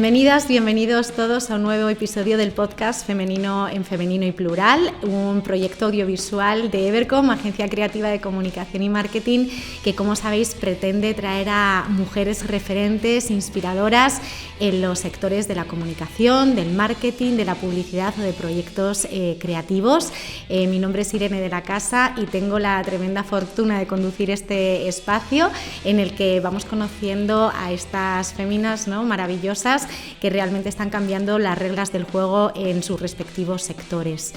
Bienvenidas, bienvenidos todos a un nuevo episodio del podcast Femenino en Femenino y Plural, un proyecto audiovisual de Evercom, agencia creativa de comunicación y marketing, que como sabéis pretende traer a mujeres referentes, inspiradoras en los sectores de la comunicación, del marketing, de la publicidad o de proyectos creativos. Mi nombre es Irene de la Casa y tengo la tremenda fortuna de conducir este espacio en el que vamos conociendo a estas féminas, ¿no?, maravillosas, que realmente están cambiando las reglas del juego en sus respectivos sectores.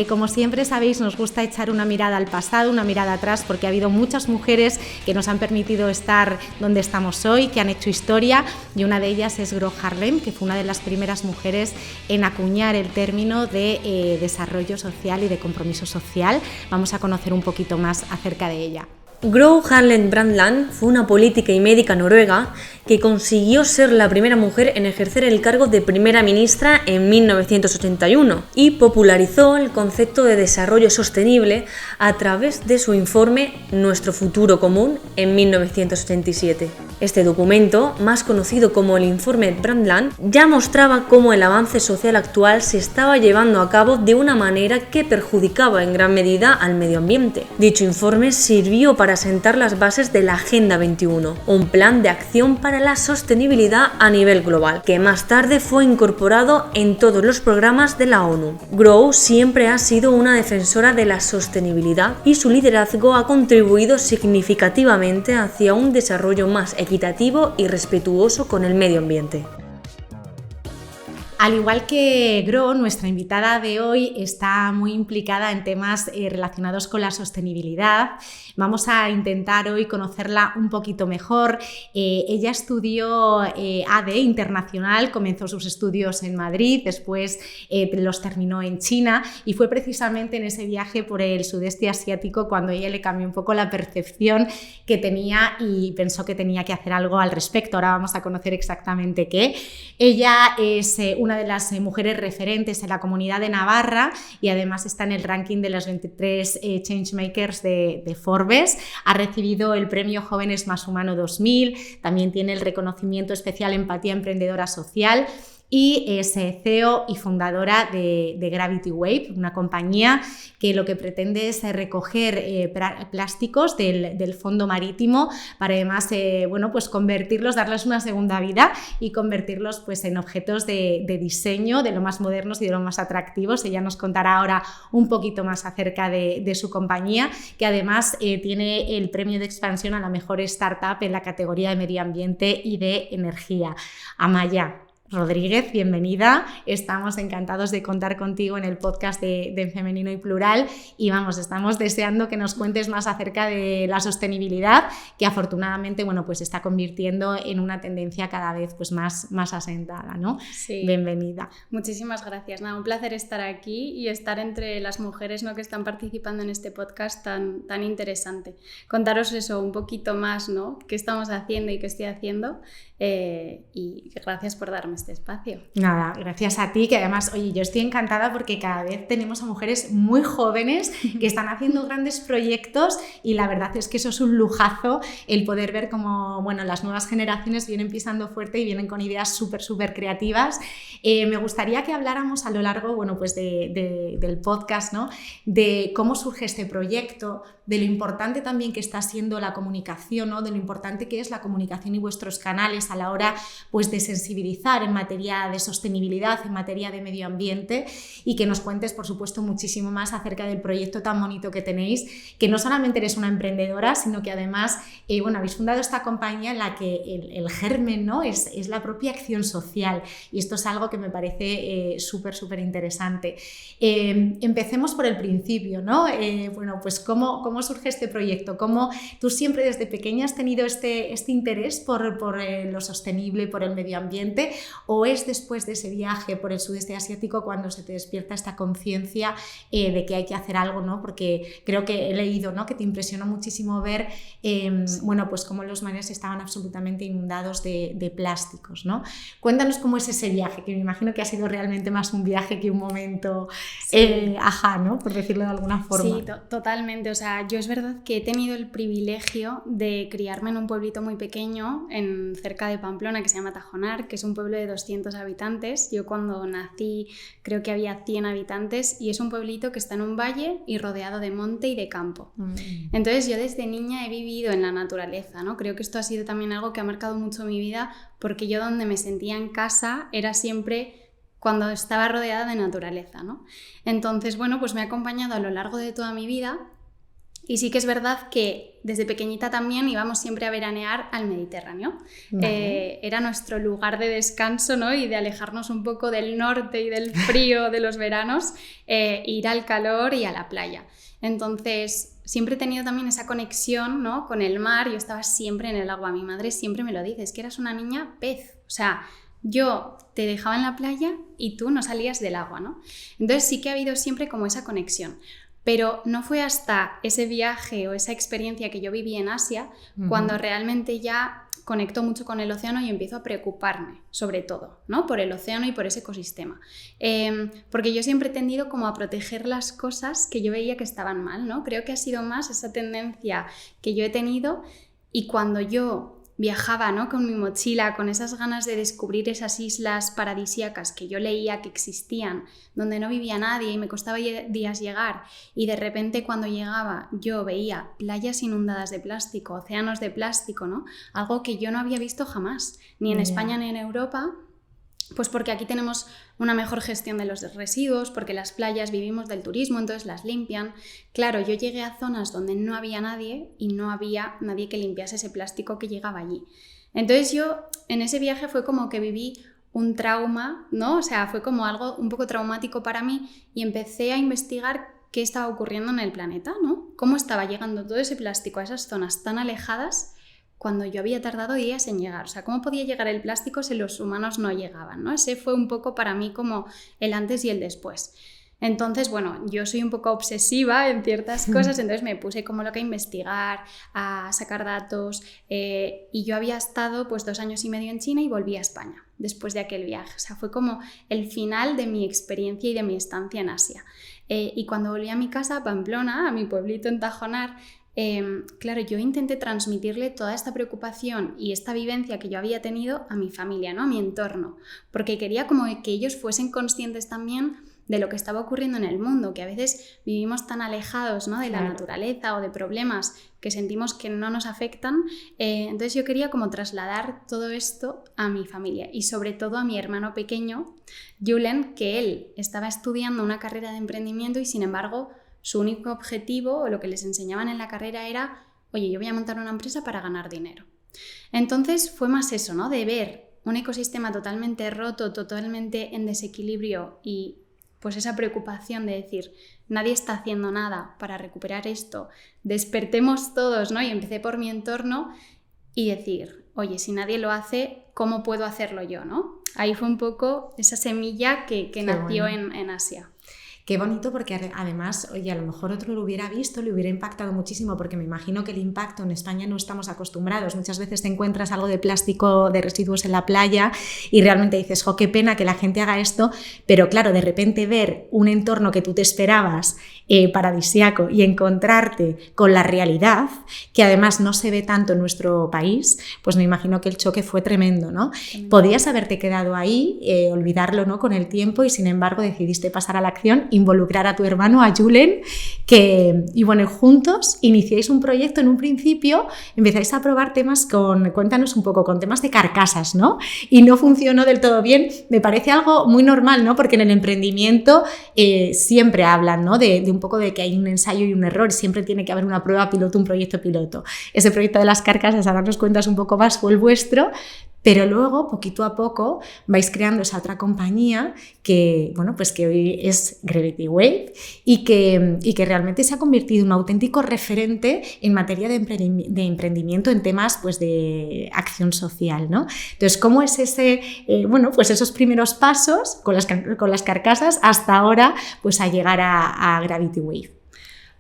Como siempre sabéis, nos gusta echar una mirada al pasado, una mirada atrás, porque ha habido muchas mujeres que nos han permitido estar donde estamos hoy, que han hecho historia, y una de ellas es Gro Harlem, que fue una de las primeras mujeres en acuñar el término de desarrollo social y de compromiso social. Vamos a conocer un poquito más acerca de ella. Gro Harlem Brundtland fue una política y médica noruega que consiguió ser la primera mujer en ejercer el cargo de primera ministra en 1981 y popularizó el concepto de desarrollo sostenible a través de su informe Nuestro futuro común en 1987. Este documento, más conocido como el informe Brundtland, ya mostraba cómo el avance social actual se estaba llevando a cabo de una manera que perjudicaba en gran medida al medio ambiente. Dicho informe sirvió para sentar las bases de la Agenda 21, un plan de acción para la sostenibilidad a nivel global, que más tarde fue incorporado en todos los programas de la ONU. Gro siempre ha sido una defensora de la sostenibilidad y su liderazgo ha contribuido significativamente hacia un desarrollo más equitativo y respetuoso con el medio ambiente. Al igual que Gro, nuestra invitada de hoy está muy implicada en temas relacionados con la sostenibilidad. Vamos a intentar hoy conocerla un poquito mejor. Ella estudió AD Internacional, comenzó sus estudios en Madrid, después los terminó en China, y fue precisamente en ese viaje por el sudeste asiático cuando ella le cambió un poco la percepción que tenía y pensó que tenía que hacer algo al respecto. Ahora vamos a conocer exactamente qué. Ella es una de las mujeres referentes en la Comunidad de Navarra y además está en el ranking de los 23 Changemakers de Forbes. Ha recibido el premio Jóvenes Más Humano 2000, también tiene el reconocimiento especial Empatía Emprendedora Social y es CEO y fundadora de Gravity Wave, una compañía que lo que pretende es recoger plásticos del fondo marítimo para además pues convertirlos, darles una segunda vida y convertirlos pues, en objetos de diseño de lo más modernos y de lo más atractivos. Ella nos contará ahora un poquito más acerca de su compañía, que además tiene el premio de expansión a la mejor startup en la categoría de medio ambiente y de energía. Amaya Rodríguez, bienvenida. Estamos encantados de contar contigo en el podcast de Femenino y Plural y estamos deseando que nos cuentes más acerca de la sostenibilidad, que afortunadamente pues se está convirtiendo en una tendencia cada vez pues más asentada, ¿no? Sí. Bienvenida. Muchísimas gracias. Un placer estar aquí y estar entre las mujeres, ¿no?, que están participando en este podcast tan interesante. Contaros eso un poquito más, ¿no?, qué estamos haciendo y qué estoy haciendo. Y gracias por darme este espacio. Nada, gracias a ti, que además, oye, yo estoy encantada porque cada vez tenemos a mujeres muy jóvenes que están haciendo grandes proyectos y la verdad es que eso es un lujazo, el poder ver cómo las nuevas generaciones vienen pisando fuerte y vienen con ideas súper creativas. Me gustaría que habláramos a lo largo pues del podcast, ¿no?, de cómo surge este proyecto, de lo importante también que está siendo la comunicación, ¿no?, de lo importante que es la comunicación y vuestros canales a la hora pues, de sensibilizar en materia de sostenibilidad, en materia de medio ambiente, y que nos cuentes, por supuesto, muchísimo más acerca del proyecto tan bonito que tenéis, que no solamente eres una emprendedora, sino que además habéis fundado esta compañía en la que el germen, ¿no?, es la propia acción social, y esto es algo que me parece súper interesante. Empecemos por el principio, ¿no? Pues ¿cómo surge este proyecto? ¿Cómo tú siempre desde pequeña has tenido este interés por lo sostenible, por el medio ambiente, o es después de ese viaje por el sudeste asiático cuando se te despierta esta conciencia de que hay que hacer algo, ¿no? Porque creo que he leído, ¿no?, que te impresionó muchísimo ver pues cómo los mares estaban absolutamente inundados de plásticos, ¿no? Cuéntanos cómo es ese viaje, que me imagino que ha sido realmente más un viaje que un momento ¿no?, por decirlo de alguna forma. Sí, totalmente. O sea, yo es verdad que he tenido el privilegio de criarme en un pueblito muy pequeño cerca de Pamplona, que se llama Tajonar, que es un pueblo de 200 habitantes. Yo cuando nací creo que había 100 habitantes y es un pueblito que está en un valle y rodeado de monte y de campo. Entonces yo desde niña he vivido en la naturaleza, ¿no? Creo que esto ha sido también algo que ha marcado mucho mi vida, porque yo donde me sentía en casa era siempre cuando estaba rodeada de naturaleza, ¿no? Entonces, bueno, pues me ha acompañado a lo largo de toda mi vida. Y sí que es verdad que desde pequeñita también íbamos siempre a veranear al Mediterráneo. Vale. Era nuestro lugar de descanso, ¿no? Y de alejarnos un poco del norte y del frío de los veranos, ir al calor y a la playa. Entonces, siempre he tenido también esa conexión, ¿no? Con el mar. Yo estaba siempre en el agua. Mi madre siempre me lo dice, es que eras una niña pez. O sea, yo te dejaba en la playa y tú no salías del agua, ¿no? Entonces sí que ha habido siempre como esa conexión. Pero no fue hasta ese viaje o esa experiencia que yo viví en Asia cuando realmente ya conecto mucho con el océano y empiezo a preocuparme, sobre todo, ¿no? Por el océano y por ese ecosistema. Porque yo siempre he tendido como a proteger las cosas que yo veía que estaban mal, ¿no? Creo que ha sido más esa tendencia que yo he tenido, y cuando yo viajaba, ¿no? Con mi mochila, con esas ganas de descubrir esas islas paradisíacas que yo leía que existían, donde no vivía nadie y me costaba días llegar, y de repente cuando llegaba yo veía playas inundadas de plástico, océanos de plástico, ¿no? Algo que yo no había visto jamás, ni en España ni en Europa. Pues porque aquí tenemos una mejor gestión de los residuos, porque las playas vivimos del turismo, entonces las limpian. Claro, yo llegué a zonas donde no había nadie y no había nadie que limpiase ese plástico que llegaba allí. Entonces yo en ese viaje fue como que viví un trauma, ¿no? O sea, fue como algo un poco traumático para mí, y empecé a investigar qué estaba ocurriendo en el planeta, ¿no? Cómo estaba llegando todo ese plástico a esas zonas tan alejadas cuando yo había tardado días en llegar. O sea, ¿cómo podía llegar el plástico si los humanos no llegaban, ¿no? Ese fue un poco para mí como el antes y el después. Entonces, bueno, yo soy un poco obsesiva en ciertas cosas, entonces me puse como loca a investigar, a sacar datos, y yo había estado pues 2 años y medio en China y volví a España después de aquel viaje. O sea, fue como el final de mi experiencia y de mi estancia en Asia. Y cuando volví a mi casa, a Pamplona, a mi pueblito en Tajonar, claro, yo intenté transmitirle toda esta preocupación y esta vivencia que yo había tenido a mi familia, ¿no? A mi entorno, porque quería como que ellos fuesen conscientes también de lo que estaba ocurriendo en el mundo, que a veces vivimos tan alejados, ¿no? De la naturaleza o de problemas que sentimos que no nos afectan. Entonces yo quería como trasladar todo esto a mi familia y sobre todo a mi hermano pequeño, Julen, que él estaba estudiando una carrera de emprendimiento y sin embargo su único objetivo, o lo que les enseñaban en la carrera, era, oye, yo voy a montar una empresa para ganar dinero. Entonces fue más eso, ¿no? De ver un ecosistema totalmente roto, totalmente en desequilibrio, y pues esa preocupación de decir, nadie está haciendo nada para recuperar esto, despertemos todos, ¿no? Y empecé por mi entorno y decir, oye, si nadie lo hace, ¿cómo puedo hacerlo yo, ¿no? Ahí fue un poco esa semilla que nació en Asia. Qué bonito, porque además, oye, a lo mejor otro lo hubiera visto, le hubiera impactado muchísimo, porque me imagino que el impacto en España no estamos acostumbrados. Muchas veces te encuentras algo de plástico, de residuos en la playa y realmente dices, jo, qué pena que la gente haga esto, pero claro, de repente ver un entorno que tú te esperabas paradisíaco y encontrarte con la realidad, que además no se ve tanto en nuestro país, pues me imagino que el choque fue tremendo, ¿no? Podías haberte quedado ahí, olvidarlo, ¿no? Con el tiempo, y sin embargo decidiste pasar a la acción, involucrar a tu hermano, a Julen, y bueno, juntos iniciáis un proyecto. En un principio empezáis a probar temas cuéntanos un poco, con temas de carcasas, ¿no? Y no funcionó del todo bien. Me parece algo muy normal, ¿no? Porque en el emprendimiento siempre hablan, ¿no? De un poco de que hay un ensayo y un error, siempre tiene que haber una prueba piloto, un proyecto piloto. Ese proyecto de las carcasas, ahora nos cuentas un poco más, fue el vuestro. Pero luego, poquito a poco, vais creando esa otra compañía que, bueno, pues que hoy es Gravity Wave y que realmente se ha convertido en un auténtico referente en materia de emprendimiento en temas, pues, de acción social, ¿no? Entonces, ¿cómo es bueno, pues esos primeros pasos con las carcasas hasta ahora, pues, a llegar a Gravity Wave?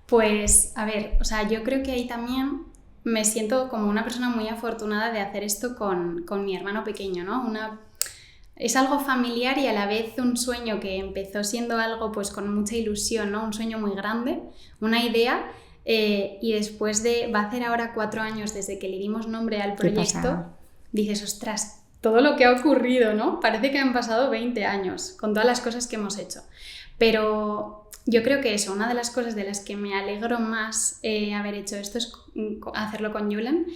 Pues, a ver, o sea, yo creo que ahí también me siento como una persona muy afortunada de hacer esto con mi hermano pequeño, ¿no? Es algo familiar y a la vez un sueño que empezó siendo algo pues con mucha ilusión, ¿no? Un sueño muy grande, una idea, y después va a hacer ahora 4 años desde que le dimos nombre al proyecto, dices, ostras, todo lo que ha ocurrido, ¿no? Parece que han pasado 20 años con todas las cosas que hemos hecho. Pero yo creo que eso, una de las cosas de las que me alegro más haber hecho esto es hacerlo con Julen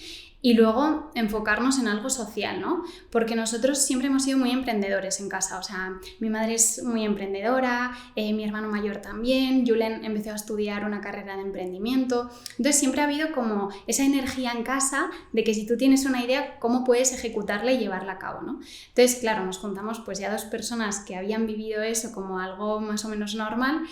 y luego enfocarnos en algo social, ¿no? Porque nosotros siempre hemos sido muy emprendedores en casa, o sea, mi madre es muy emprendedora, mi hermano mayor también, Julen empezó a estudiar una carrera de emprendimiento, entonces siempre ha habido como esa energía en casa de que si tú tienes una idea, ¿cómo puedes ejecutarla y llevarla a cabo, ¿no? Entonces, claro, nos juntamos pues ya 2 personas que habían vivido eso como algo más o menos normal,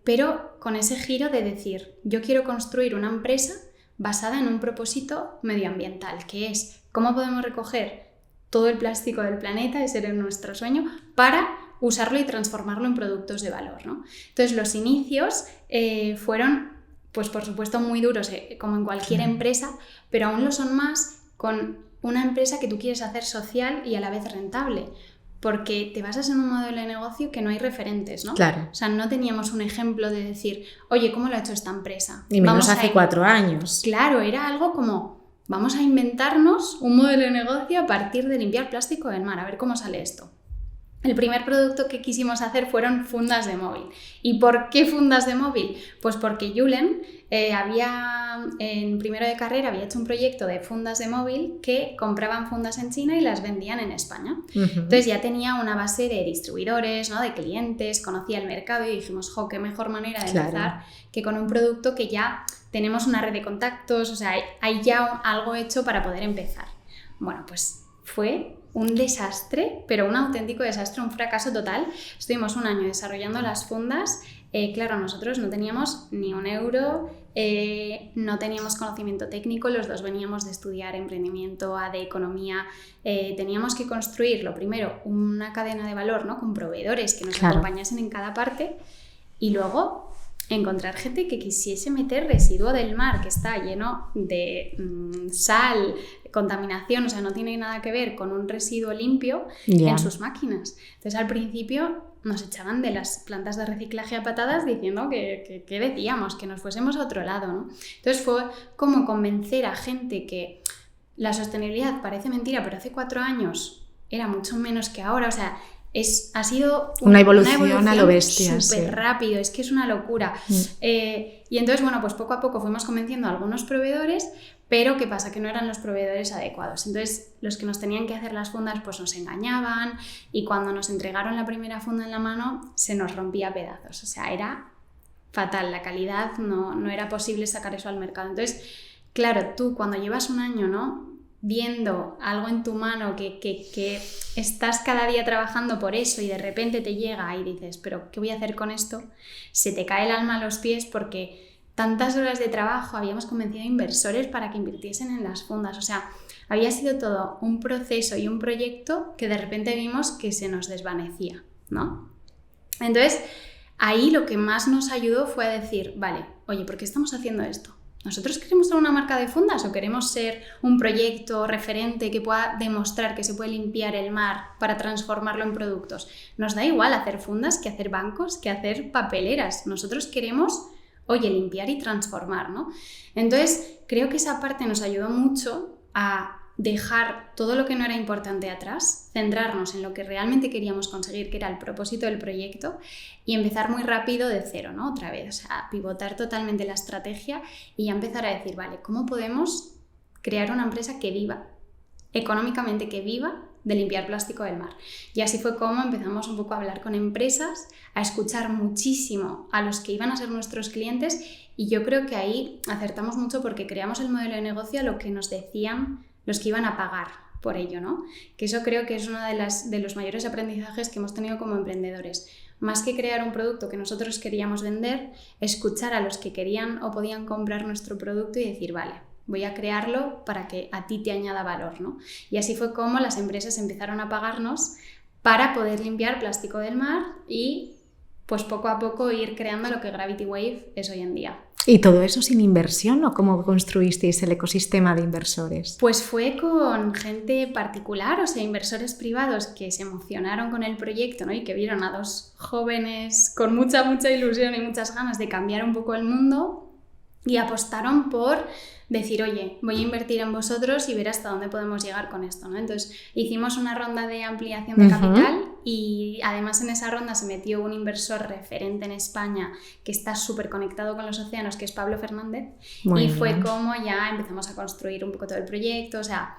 pero con ese giro de decir, yo quiero construir una empresa basada en un propósito medioambiental, que es cómo podemos recoger todo el plástico del planeta, ese era nuestro sueño, para usarlo y transformarlo en productos de valor, ¿no? Entonces los inicios fueron, pues por supuesto, muy duros, como en cualquier empresa, pero aún lo son más con una empresa que tú quieres hacer social y a la vez rentable. Porque te basas en un modelo de negocio que no hay referentes, ¿no? Claro. O sea, no teníamos un ejemplo de decir, oye, ¿cómo lo ha hecho esta empresa? Y menos hace 4 años. Claro, era algo como, vamos a inventarnos un modelo de negocio a partir de limpiar plástico del mar, a ver cómo sale esto. El primer producto que quisimos hacer fueron fundas de móvil. ¿Y por qué fundas de móvil? Pues porque Julen en primero de carrera había hecho un proyecto de fundas de móvil que compraban fundas en China y las vendían en España. Entonces ya tenía una base de distribuidores, ¿no? De clientes, conocía el mercado y dijimos, jo, qué mejor manera de empezar que con un producto que ya tenemos una red de contactos, o sea, hay ya algo hecho para poder empezar. Bueno, pues fue un desastre, pero un auténtico desastre, un fracaso total. Estuvimos 1 año desarrollando las fundas. Claro, nosotros no teníamos ni un euro, no teníamos conocimiento técnico, los 2 veníamos de estudiar emprendimiento, de economía. Teníamos que construir, lo primero, una cadena de valor, ¿no? Con proveedores que nos acompañasen en cada parte y luego encontrar gente que quisiese meter residuo del mar que está lleno de sal, contaminación, o sea, no tiene nada que ver con un residuo limpio en sus máquinas. Entonces, al principio nos echaban de las plantas de reciclaje a patadas diciendo que decíamos, que nos fuésemos a otro lado, ¿no? Entonces, fue como convencer a gente que la sostenibilidad parece mentira, pero hace 4 años era mucho menos que ahora, o sea, ha sido una evolución a lo bestia. Súper rápido, es que es una locura. Y entonces, bueno, pues poco a poco fuimos convenciendo a algunos proveedores, pero ¿qué pasa? Que no eran los proveedores adecuados. Entonces, los que nos tenían que hacer las fundas pues nos engañaban y cuando nos entregaron la primera funda en la mano se nos rompía a pedazos. O sea, era fatal, la calidad no era posible sacar eso al mercado. Entonces, claro, tú cuando llevas 1 año, ¿no? Viendo algo en tu mano que estás cada día trabajando por eso y de repente te llega y dices, pero ¿qué voy a hacer con esto? Se te cae el alma a los pies porque tantas horas de trabajo habíamos convencido a inversores para que invirtiesen en las fundas. O sea, había sido todo un proceso y un proyecto que de repente vimos que se nos desvanecía, ¿no? Entonces, ahí lo que más nos ayudó fue a decir, vale, oye, ¿por qué estamos haciendo esto? ¿Nosotros queremos ser una marca de fundas o queremos ser un proyecto referente que pueda demostrar que se puede limpiar el mar para transformarlo en productos? Nos da igual hacer fundas que hacer bancos, que hacer papeleras. Nosotros queremos, oye, limpiar y transformar, ¿no? Entonces, creo que esa parte nos ayudó mucho a dejar todo lo que no era importante atrás, centrarnos en lo que realmente queríamos conseguir, que era el propósito del proyecto, y empezar muy rápido de cero, ¿no? Otra vez, o sea, pivotar totalmente la estrategia y ya empezar a decir, vale, ¿cómo podemos crear una empresa que viva, económicamente que viva de limpiar plástico del mar? Y así fue como empezamos un poco a hablar con empresas, a escuchar muchísimo a los que iban a ser nuestros clientes y yo creo que ahí acertamos mucho porque creamos el modelo de negocio a lo que nos decían los que iban a pagar por ello, ¿no? Que eso creo que es uno de los mayores aprendizajes que hemos tenido como emprendedores. Más que crear un producto que nosotros queríamos vender, escuchar a los que querían o podían comprar nuestro producto y decir, vale, voy a crearlo para que a ti te añada valor, ¿no? Y así fue como las empresas empezaron a pagarnos para poder limpiar plástico del mar y pues poco a poco ir creando lo que Gravity Wave es hoy en día. ¿Y todo eso sin inversión o cómo construisteis el ecosistema de inversores? Pues fue con gente particular, o sea, inversores privados que se emocionaron con el proyecto, ¿no? Y que vieron a 2 jóvenes con mucha ilusión y muchas ganas de cambiar un poco el mundo y apostaron por decir, oye, voy a invertir en vosotros y ver hasta dónde podemos llegar con esto, ¿no? Entonces hicimos una ronda de ampliación de capital y además en esa ronda se metió un inversor referente en España que está súper conectado con los océanos, que es Pablo Fernández. Muy bien. Fue como ya empezamos a construir un poco todo el proyecto, o sea,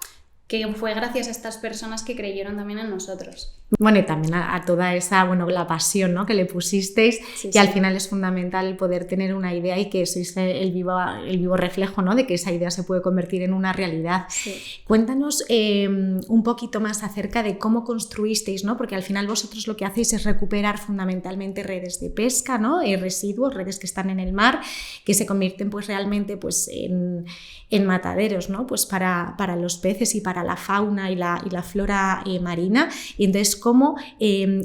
que fue gracias a estas personas que creyeron también en nosotros. Bueno, y también a toda esa, la pasión, ¿no?, que le pusisteis, que al final es fundamental el poder tener una idea y que sois el vivo reflejo, ¿no?, de que esa idea se puede convertir en una realidad. Sí. Cuéntanos un poquito más acerca de cómo construisteis, ¿no?, porque al final vosotros lo que hacéis es recuperar fundamentalmente redes de pesca, ¿no?, residuos, redes que están en el mar, que se convierten pues realmente pues en mataderos, ¿no?, pues para los peces y para la fauna y la flora marina. Y entonces, ¿cómo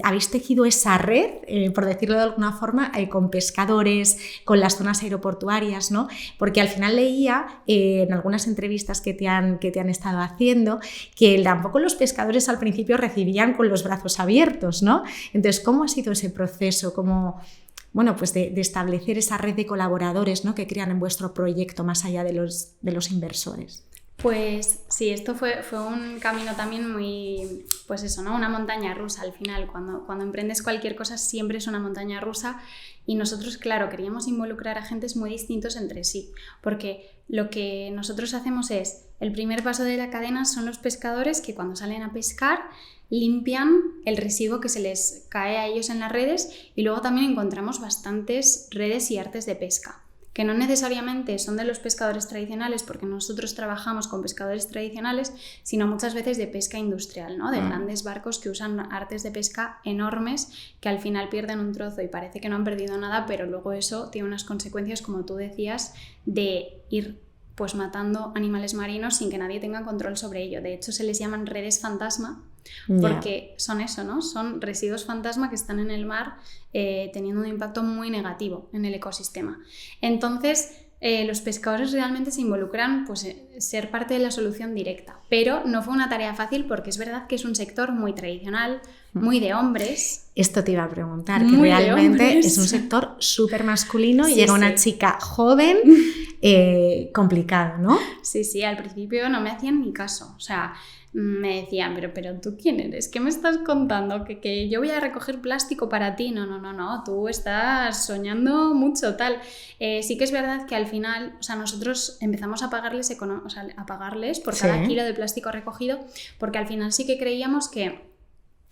habéis tejido esa red, por decirlo de alguna forma, con pescadores, con las zonas aeroportuarias, ¿no? Porque al final leía en algunas entrevistas que te han estado haciendo que tampoco los pescadores al principio recibían con los brazos abiertos, ¿no? Entonces, ¿cómo ha sido ese proceso? Pues de establecer esa red de colaboradores, ¿no?, que crean en vuestro proyecto más allá de los inversores. Pues sí, esto fue un camino también muy, pues eso, ¿no?, una montaña rusa al final. Cuando emprendes cualquier cosa siempre es una montaña rusa y nosotros, claro, queríamos involucrar a agentes muy distintos entre sí, porque lo que nosotros hacemos es, el primer paso de la cadena son los pescadores que cuando salen a pescar limpian el residuo que se les cae a ellos en las redes y luego también encontramos bastantes redes y artes de pesca, que no necesariamente son de los pescadores tradicionales, porque nosotros trabajamos con pescadores tradicionales, sino muchas veces de pesca industrial, ¿no?, de grandes barcos que usan artes de pesca enormes que al final pierden un trozo y parece que no han perdido nada, pero luego eso tiene unas consecuencias, como tú decías, de ir pues matando animales marinos sin que nadie tenga control sobre ello. De hecho, se les llaman redes fantasma, porque son eso, ¿no? Son residuos fantasma que están en el mar teniendo un impacto muy negativo en el ecosistema. Entonces, los pescadores realmente se involucran pues, ser parte de la solución directa, pero no fue una tarea fácil porque es verdad que es un sector muy tradicional, muy de hombres. Esto te iba a preguntar, que realmente es un sector súper masculino y llega una chica joven, complicado, ¿no? Sí, al principio no me hacían ni caso, o sea, me decían, pero ¿tú quién eres? ¿Qué me estás contando? ¿Que yo voy a recoger plástico para ti? No, tú estás soñando mucho, tal. Sí que es verdad que al final, o sea, nosotros empezamos a pagarles, por cada kilo de plástico recogido, porque al final sí que creíamos que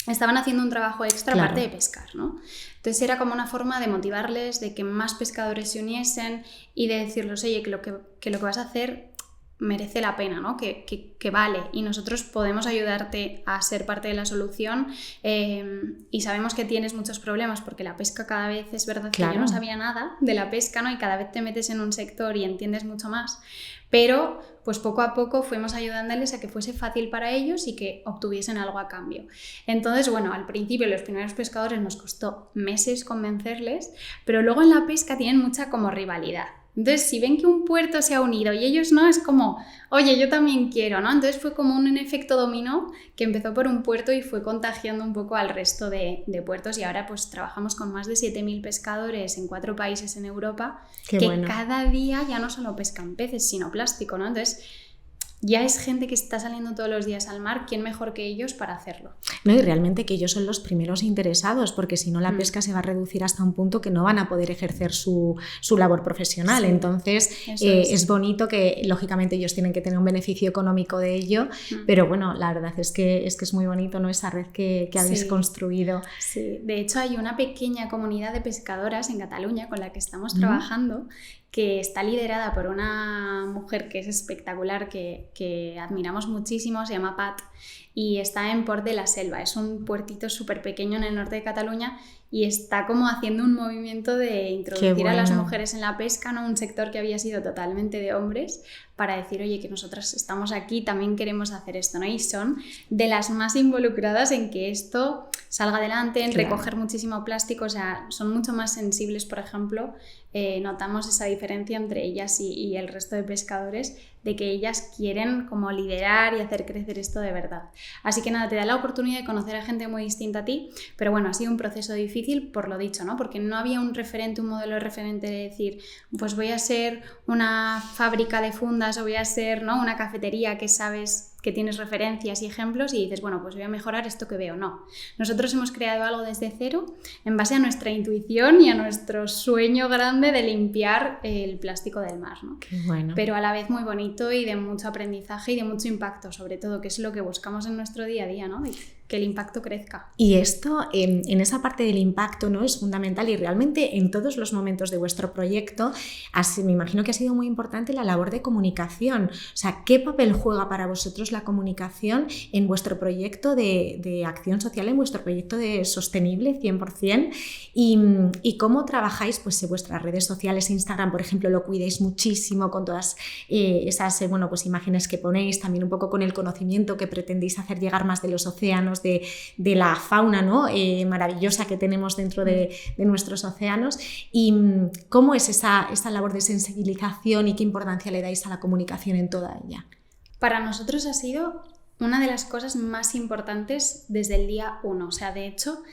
estaban haciendo un trabajo extra aparte de pescar, ¿no? Entonces era como una forma de motivarles, de que más pescadores se uniesen y de decirles, oye, que lo que vas a hacer merece la pena, ¿no? Que vale, y nosotros podemos ayudarte a ser parte de la solución, y sabemos que tienes muchos problemas porque la pesca cada vez, es verdad que yo no sabía nada de la pesca, ¿no?, y cada vez te metes en un sector y entiendes mucho más, pero pues poco a poco fuimos ayudándoles a que fuese fácil para ellos y que obtuviesen algo a cambio. Entonces, bueno, al principio los primeros pescadores nos costó meses convencerles, pero luego en la pesca tienen mucha como rivalidad. Entonces, si ven que un puerto se ha unido y ellos no, es como, oye, yo también quiero, ¿no? Entonces fue como un efecto dominó que empezó por un puerto y fue contagiando un poco al resto de puertos, y ahora pues trabajamos con más de 7.000 pescadores en 4 países en Europa. Qué que bueno. Cada día ya no solo pescan peces, sino plástico, ¿no? Entonces ya es gente que está saliendo todos los días al mar, ¿quién mejor que ellos para hacerlo? No, y realmente que ellos son los primeros interesados, porque si no la pesca se va a reducir hasta un punto que no van a poder ejercer su labor profesional. Sí, entonces es bonito que lógicamente ellos tienen que tener un beneficio económico de ello, pero bueno, la verdad es que es muy bonito, ¿no?, esa red que habéis construido. Sí, de hecho hay una pequeña comunidad de pescadoras en Cataluña con la que estamos trabajando, que está liderada por una mujer que es espectacular, que admiramos muchísimo, se llama Pat, y está en Port de la Selva. Es un puertito súper pequeño en el norte de Cataluña y está como haciendo un movimiento de introducir a las mujeres en la pesca, ¿no?, un sector que había sido totalmente de hombres, para decir, oye, que nosotras estamos aquí, también queremos hacer esto, ¿no? Y son de las más involucradas en que esto salga adelante, en recoger muchísimo plástico, o sea, son mucho más sensibles, por ejemplo, notamos esa diferencia entre ellas y el resto de pescadores de que ellas quieren como liderar y hacer crecer esto de verdad. Así que nada, te da la oportunidad de conocer a gente muy distinta a ti, pero bueno, ha sido un proceso difícil por lo dicho, ¿no? Porque no había un referente, un modelo referente de decir, pues voy a ser una fábrica de fundas o voy a ser, ¿no?, una cafetería que sabes que tienes referencias y ejemplos y dices, bueno, pues voy a mejorar esto que veo. No, nosotros hemos creado algo desde cero en base a nuestra intuición y a nuestro sueño grande de limpiar el plástico del mar, ¿no? Qué bueno. Pero a la vez muy bonito y de mucho aprendizaje y de mucho impacto, sobre todo, que es lo que buscamos en nuestro día a día, ¿no? Que el impacto crezca. Y esto, en esa parte del impacto, ¿no?, es fundamental, y realmente en todos los momentos de vuestro proyecto, me imagino que ha sido muy importante la labor de comunicación. O sea, ¿qué papel juega para vosotros la comunicación en vuestro proyecto de acción social, en vuestro proyecto de sostenible 100%? Y cómo trabajáis pues, en vuestras redes sociales, Instagram, por ejemplo, lo cuidáis muchísimo con todas esas pues, imágenes que ponéis, también un poco con el conocimiento que pretendéis hacer llegar más de los océanos, de la fauna, ¿no?, maravillosa que tenemos dentro de nuestros océanos. Y cómo es esa labor de sensibilización y qué importancia le dais a la comunicación en toda ella. Para nosotros ha sido una de las cosas más importantes desde el día 1. O sea, de hecho,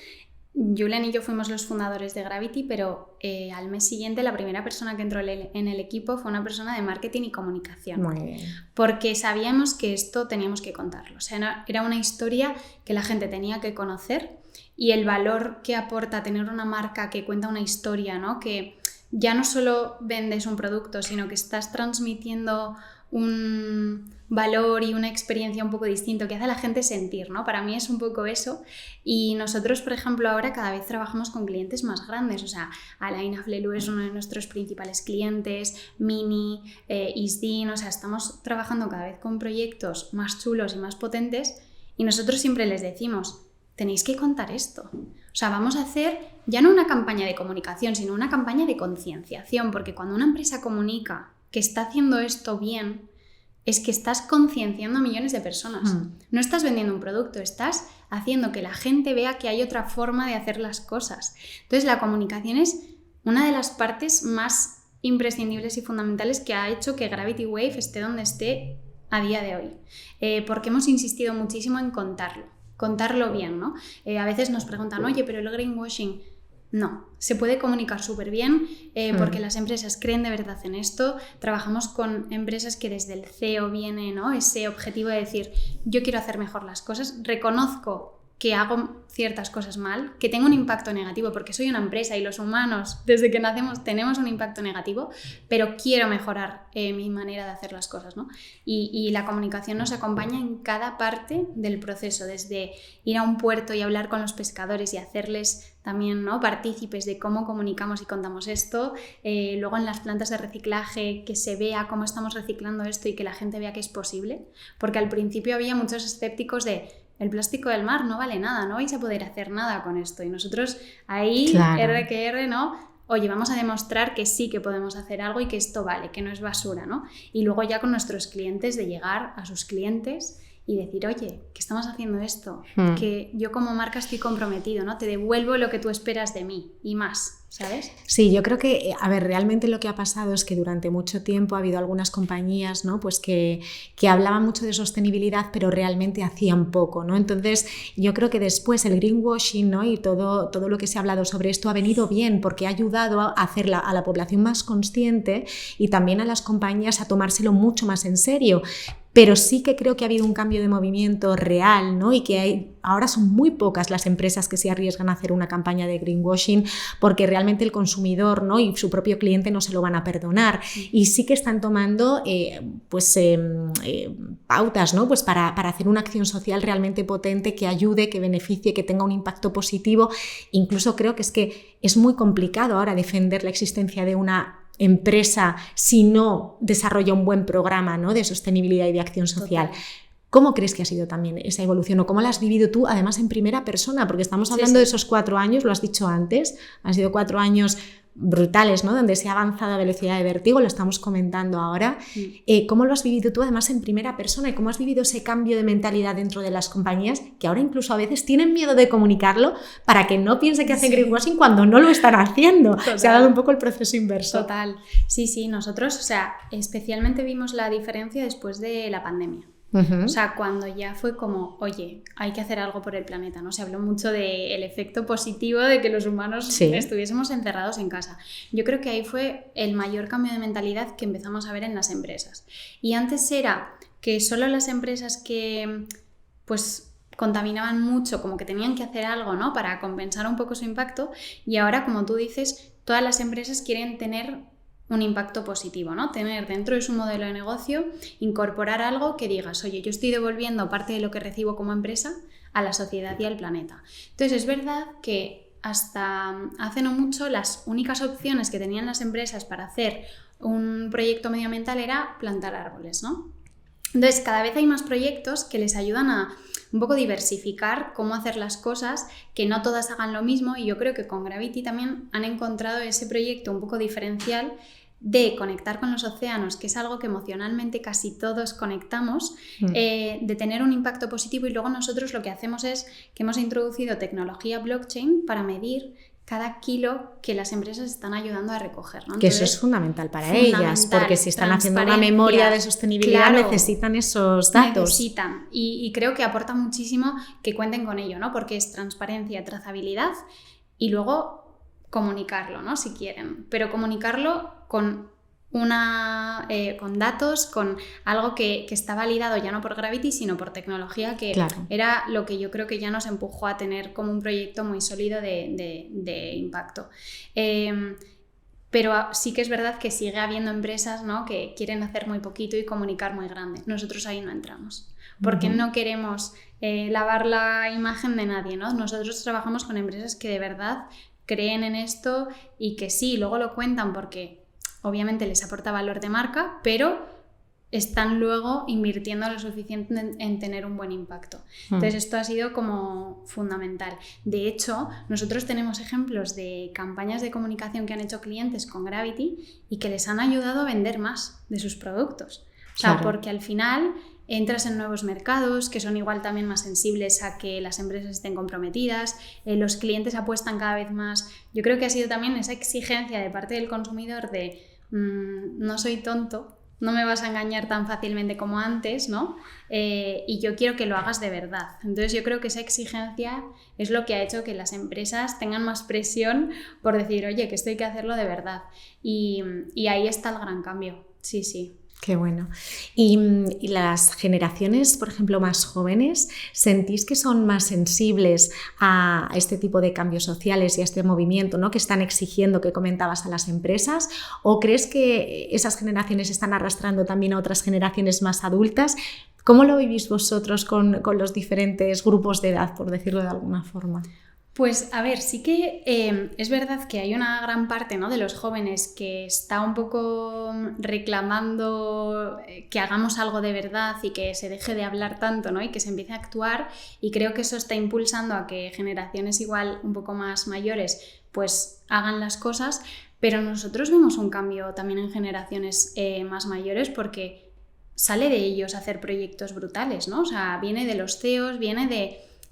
Julen y yo fuimos los fundadores de Gravity, pero al mes siguiente la primera persona que entró en el equipo fue una persona de marketing y comunicación. Muy bien. Porque sabíamos que esto teníamos que contarlo. O sea, era una historia que la gente tenía que conocer y el valor que aporta tener una marca que cuenta una historia, ¿no?, que ya no solo vendes un producto, sino que estás transmitiendo un valor y una experiencia un poco distinto que hace a la gente sentir, ¿no? Para mí es un poco eso. Y nosotros, por ejemplo, ahora cada vez trabajamos con clientes más grandes. O sea, Alain Afflelou es uno de nuestros principales clientes, Mini, Isdin. O sea, estamos trabajando cada vez con proyectos más chulos y más potentes y nosotros siempre les decimos, tenéis que contar esto. O sea, vamos a hacer ya no una campaña de comunicación, sino una campaña de concienciación, porque cuando una empresa comunica que está haciendo esto bien, es que estás concienciando a millones de personas. No estás vendiendo un producto, estás haciendo que la gente vea que hay otra forma de hacer las cosas. Entonces, la comunicación es una de las partes más imprescindibles y fundamentales que ha hecho que Gravity Wave esté donde esté a día de hoy. Porque hemos insistido muchísimo en contarlo bien, ¿no? A veces nos preguntan, oye, pero el greenwashing... No, se puede comunicar súper bien porque las empresas creen de verdad en esto. Trabajamos con empresas que desde el CEO viene, ¿no?, ese objetivo de decir, yo quiero hacer mejor las cosas, reconozco que hago ciertas cosas mal, que tengo un impacto negativo porque soy una empresa y los humanos desde que nacemos tenemos un impacto negativo, pero quiero mejorar mi manera de hacer las cosas, ¿no? Y la comunicación nos acompaña en cada parte del proceso, desde ir a un puerto y hablar con los pescadores y hacerles también, ¿no?, partícipes de cómo comunicamos y contamos esto, luego en las plantas de reciclaje que se vea cómo estamos reciclando esto y que la gente vea que es posible, porque al principio había muchos escépticos de el plástico del mar no vale nada, no vais a poder hacer nada con esto. Y nosotros ahí, claro, R que R, ¿no? Oye, vamos a demostrar que sí que podemos hacer algo y que esto vale, que no es basura, ¿no? Y luego ya con nuestros clientes, de llegar a sus clientes y decir, oye, que estamos haciendo esto, que yo como marca estoy comprometido, ¿no? Te devuelvo lo que tú esperas de mí y más, ¿sabes? Sí, yo creo que, a ver, realmente lo que ha pasado es que durante mucho tiempo ha habido algunas compañías, ¿no?, pues que hablaban mucho de sostenibilidad, pero realmente hacían poco, ¿no? Entonces, yo creo que después el greenwashing, ¿no?, y todo lo que se ha hablado sobre esto ha venido bien porque ha ayudado a hacer a la población más consciente y también a las compañías a tomárselo mucho más en serio. Pero sí que creo que ha habido un cambio de movimiento real, ¿no?, y que ahora son muy pocas las empresas que se arriesgan a hacer una campaña de greenwashing porque realmente el consumidor, ¿no?, y su propio cliente no se lo van a perdonar. Y sí que están tomando pautas, ¿no?, pues para hacer una acción social realmente potente que ayude, que beneficie, que tenga un impacto positivo. Incluso creo que es muy complicado ahora defender la existencia de una empresa si no desarrolla un buen programa, ¿no?, de sostenibilidad y de acción social. Total. ¿Cómo crees que ha sido también esa evolución o cómo la has vivido tú, además en primera persona? Porque estamos hablando de esos 4 años, lo has dicho antes, han sido 4 años brutales, ¿no? Donde se ha avanzado a velocidad de vértigo, lo estamos comentando ahora. ¿Cómo lo has vivido tú, además, en primera persona? ¿Y cómo has vivido ese cambio de mentalidad dentro de las compañías que ahora incluso a veces tienen miedo de comunicarlo para que no piense que hacen greenwashing cuando no lo están haciendo? Total. Se ha dado un poco el proceso inverso. Total. Sí, nosotros, o sea, especialmente vimos la diferencia después de la pandemia. O sea, cuando ya fue como, oye, hay que hacer algo por el planeta, ¿no? Se habló mucho del efecto positivo de que los humanos estuviésemos encerrados en casa. Yo creo que ahí fue el mayor cambio de mentalidad que empezamos a ver en las empresas. Y antes era que solo las empresas que, pues, contaminaban mucho, como que tenían que hacer algo, ¿no? Para compensar un poco su impacto. Y ahora, como tú dices, todas las empresas quieren tener un impacto positivo, ¿no? Tener dentro de su modelo de negocio, incorporar algo que digas, oye, yo estoy devolviendo parte de lo que recibo como empresa a la sociedad y al planeta. Entonces, es verdad que hasta hace no mucho las únicas opciones que tenían las empresas para hacer un proyecto medioambiental era plantar árboles, ¿no? Entonces, cada vez hay más proyectos que les ayudan a un poco diversificar cómo hacer las cosas, que no todas hagan lo mismo, y yo creo que con Gravity también han encontrado ese proyecto un poco diferencial de conectar con los océanos, que es algo que emocionalmente casi todos conectamos, de tener un impacto positivo, y luego nosotros lo que hacemos es que hemos introducido tecnología blockchain para medir cada kilo que las empresas están ayudando a recoger, ¿no? Entonces, que eso es fundamental para ellas, porque si están haciendo una memoria de sostenibilidad, claro, necesitan esos datos. Necesitan, y creo que aporta muchísimo que cuenten con ello, ¿no? Porque es transparencia, trazabilidad y luego comunicarlo, ¿no? Si quieren, pero comunicarlo con datos, con algo que está validado ya no por Gravity, sino por tecnología, que claro, era lo que yo creo que ya nos empujó a tener como un proyecto muy sólido de impacto. Pero sí que es verdad que sigue habiendo empresas, ¿no?, que quieren hacer muy poquito y comunicar muy grande. Nosotros ahí no entramos, porque no queremos lavar la imagen de nadie, ¿no? Nosotros trabajamos con empresas que de verdad creen en esto y que sí, luego lo cuentan porque obviamente les aporta valor de marca, pero están luego invirtiendo lo suficiente en tener un buen impacto. Entonces esto ha sido como fundamental. De hecho, nosotros tenemos ejemplos de campañas de comunicación que han hecho clientes con Gravity y que les han ayudado a vender más de sus productos. O sea, claro, porque al final entras en nuevos mercados que son igual también más sensibles a que las empresas estén comprometidas, los clientes apuestan cada vez más. Yo creo que ha sido también esa exigencia de parte del consumidor de no soy tonto, no me vas a engañar tan fácilmente como antes, ¿no? Y yo quiero que lo hagas de verdad. Entonces yo creo que esa exigencia es lo que ha hecho que las empresas tengan más presión por decir, oye, que esto hay que hacerlo de verdad. Y ahí está el gran cambio, sí. Qué bueno. ¿Y las generaciones, por ejemplo, más jóvenes, sentís que son más sensibles a este tipo de cambios sociales y a este movimiento, ¿no?, que están exigiendo, que comentabas, a las empresas? ¿O crees que esas generaciones están arrastrando también a otras generaciones más adultas? ¿Cómo lo vivís vosotros con los diferentes grupos de edad, por decirlo de alguna forma? Pues a ver, sí que es verdad que hay una gran parte, ¿no?, de los jóvenes que está un poco reclamando que hagamos algo de verdad y que se deje de hablar tanto, ¿no?, y que se empiece a actuar, y creo que eso está impulsando a que generaciones igual un poco más mayores pues hagan las cosas, pero nosotros vemos un cambio también en generaciones más mayores, porque sale de ellos hacer proyectos brutales, ¿no? O sea, viene de los CEOs, viene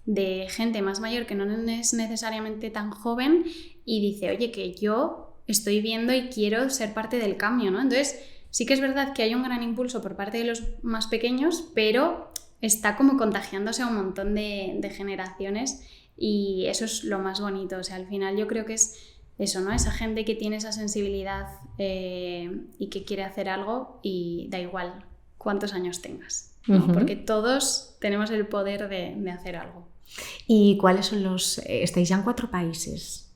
de gente más mayor que no es necesariamente tan joven, y dice, oye, que yo estoy viendo y quiero ser parte del cambio, ¿no? Entonces sí que es verdad que hay un gran impulso por parte de los más pequeños, pero está como contagiándose a un montón de generaciones, y eso es lo más bonito. O sea, al final yo creo que es eso, ¿no? Esa gente que tiene esa sensibilidad y que quiere hacer algo, y da igual cuántos años tengas, ¿no? Porque todos tenemos el poder de hacer algo. ¿Y cuáles son estáis ya en 4 países?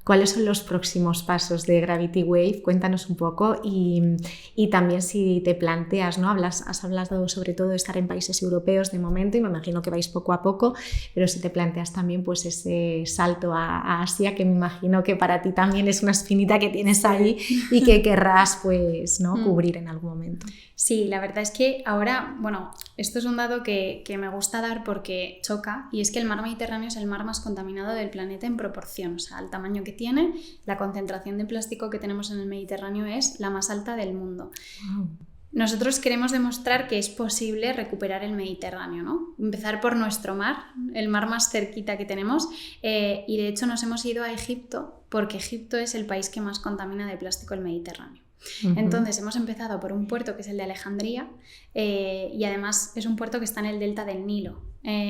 ¿Cuáles son los próximos pasos de Gravity Wave? Cuéntanos un poco, y también si te planteas, ¿no? Has hablado sobre todo de estar en países europeos de momento, y me imagino que vais poco a poco, pero si te planteas también pues ese salto a Asia, que me imagino que para ti también es una espinita que tienes ahí y que querrás pues, ¿no?, cubrir en algún momento. Sí, la verdad es que ahora, bueno, esto es un dato que me gusta dar porque choca, y es que el mar Mediterráneo es el mar más contaminado del planeta en proporción, o sea, al tamaño que tiene, la concentración de plástico que tenemos en el Mediterráneo es la más alta del mundo. Wow. Nosotros queremos demostrar que es posible recuperar el Mediterráneo, ¿no? Empezar por nuestro mar, el mar más cerquita que tenemos, y de hecho nos hemos ido a Egipto porque Egipto es el país que más contamina de plástico el Mediterráneo. Entonces hemos empezado por un puerto que es el de Alejandría, y además es un puerto que está en el delta del Nilo.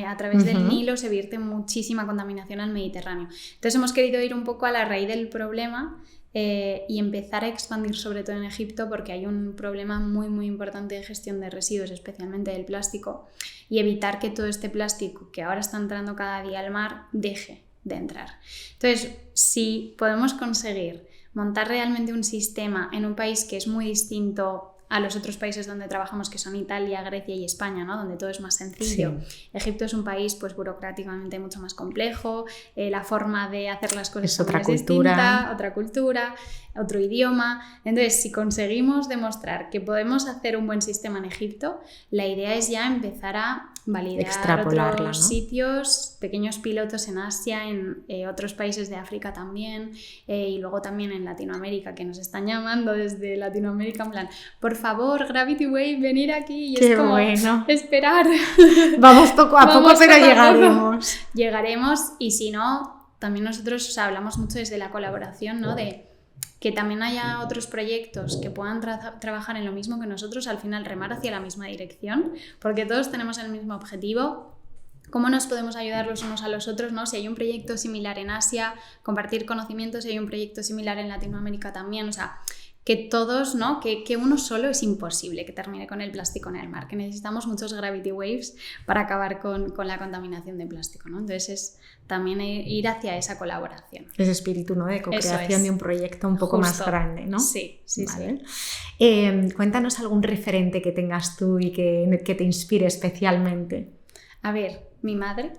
A través del Nilo se vierte muchísima contaminación al Mediterráneo. Entonces hemos querido ir un poco a la raíz del problema y empezar a expandir sobre todo en Egipto, porque hay un problema muy muy importante de gestión de residuos, especialmente del plástico, y evitar que todo este plástico que ahora está entrando cada día al mar deje de entrar. Entonces, si podemos conseguir montar realmente un sistema en un país que es muy distinto a los otros países donde trabajamos, que son Italia, Grecia y España, ¿no? Donde todo es más sencillo. Sí. Egipto es un país pues burocráticamente mucho más complejo, la forma de hacer las cosas es otra distinta, otra cultura, otro idioma. Entonces, si conseguimos demostrar que podemos hacer un buen sistema en Egipto, la idea es ya empezar a validar otros sitios, pequeños pilotos en Asia, en otros países de África también, y luego también en Latinoamérica, que nos están llamando desde Latinoamérica en plan, por favor, Gravity Wave, venir aquí. Y qué es como, bueno. Esperar. Vamos poco a poco, pero llegaremos. Llegaremos, y si no, también nosotros hablamos mucho desde la colaboración, ¿no? De que también haya otros proyectos que puedan trabajar en lo mismo que nosotros, al final remar hacia la misma dirección, porque todos tenemos el mismo objetivo. ¿Cómo nos podemos ayudar los unos a los otros, ¿no? Si hay un proyecto similar en Asia, compartir conocimientos, si hay un proyecto similar en Latinoamérica también, o sea, que todos, ¿no? Que uno solo es imposible que termine con el plástico en el mar, que necesitamos muchos gravity waves para acabar con la contaminación de plástico, ¿no? Entonces es también ir hacia esa colaboración. Ese espíritu, ¿no? De co-creación de un proyecto un poco más grande, ¿no? Sí, sí, vale. Sí. Cuéntanos algún referente que tengas tú y que te inspire especialmente. A ver, mi madre,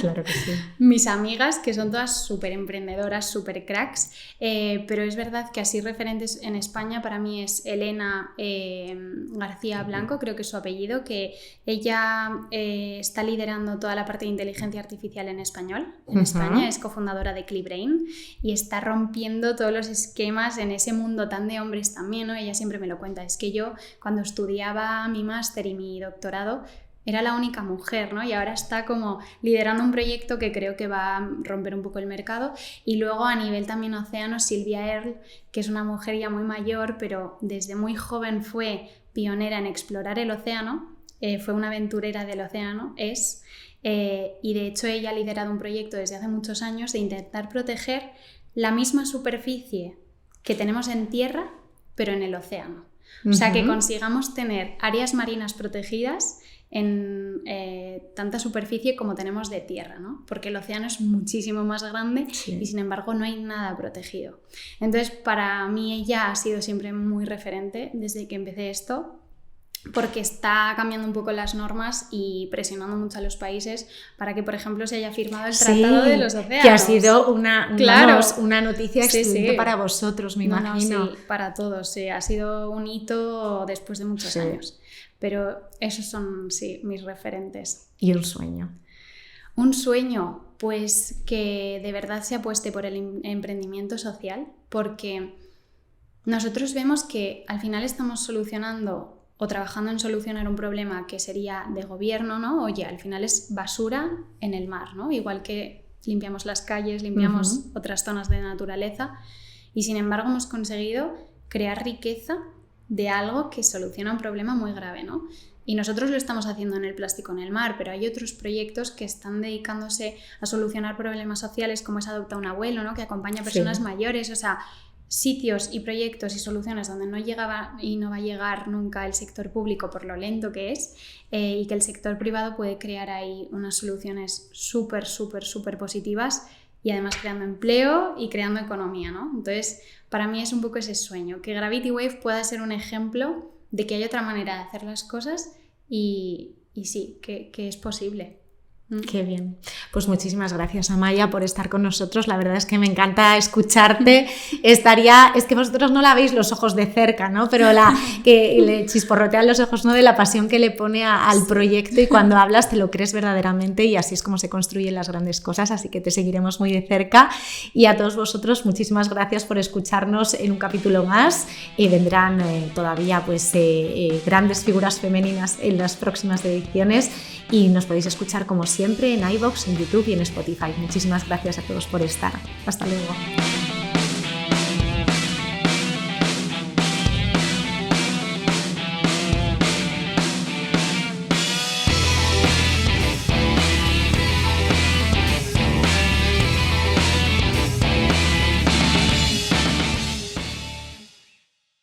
claro que sí. Mis amigas, que son todas súper emprendedoras, súper cracks, pero es verdad que así referentes en España para mí es Elena García Blanco, creo que es su apellido, que ella está liderando toda la parte de inteligencia artificial en español, en España, es cofundadora de CliBrain y está rompiendo todos los esquemas en ese mundo tan de hombres también, ¿no? Ella siempre me lo cuenta, es que yo cuando estudiaba mi máster y mi doctorado era la única mujer, ¿no? Y ahora está como liderando un proyecto que creo que va a romper un poco el mercado. Y luego a nivel también océano, Silvia Earle, que es una mujer ya muy mayor, pero desde muy joven fue pionera en explorar el océano, fue una aventurera del océano, y de hecho ella ha liderado un proyecto desde hace muchos años de intentar proteger la misma superficie que tenemos en tierra, pero en el océano. O sea, que consigamos tener áreas marinas protegidas en tanta superficie como tenemos de tierra, ¿no? Porque el océano es muchísimo más grande y sin embargo no hay nada protegido. Entonces para mí ella ha sido siempre muy referente desde que empecé esto, porque está cambiando un poco las normas y presionando mucho a los países para que, por ejemplo, se haya firmado el Tratado de los Océanos. Que ha sido una noticia excelente para vosotros, me imagino. Sí, para todos, sí. Ha sido un hito después de muchos años. Pero esos son, sí, mis referentes. ¿Y un sueño? Un sueño, pues que de verdad se apueste por el emprendimiento social, porque nosotros vemos que al final estamos solucionando o trabajando en solucionar un problema que sería de gobierno, ¿no? Oye, al final es basura en el mar, ¿no? Igual que limpiamos las calles, limpiamos otras zonas de naturaleza, y sin embargo hemos conseguido crear riqueza de algo que soluciona un problema muy grave, ¿no? Y nosotros lo estamos haciendo en el plástico en el mar, pero hay otros proyectos que están dedicándose a solucionar problemas sociales, como es Adopta un Abuelo, ¿no? Que acompaña a personas mayores, o sea, sitios y proyectos y soluciones donde no llegaba y no va a llegar nunca el sector público por lo lento que es, y que el sector privado puede crear ahí unas soluciones súper, súper, súper positivas y además creando empleo y creando economía, ¿no? Entonces, para mí es un poco ese sueño, que Gravity Wave pueda ser un ejemplo de que hay otra manera de hacer las cosas y sí, que es posible. Qué bien. Pues muchísimas gracias, Amaya, por estar con nosotros. La verdad es que me encanta escucharte. Es que vosotros no la veis los ojos de cerca, ¿no? Pero que le chisporrotean los ojos, ¿no? De la pasión que le pone al proyecto, y cuando hablas te lo crees verdaderamente, y así es como se construyen las grandes cosas. Así que te seguiremos muy de cerca, y a todos vosotros muchísimas gracias por escucharnos en un capítulo más. Vendrán todavía pues grandes figuras femeninas en las próximas ediciones, y nos podéis escuchar como siempre en iVoox, en YouTube y en Spotify. Muchísimas gracias a todos por estar. Hasta luego.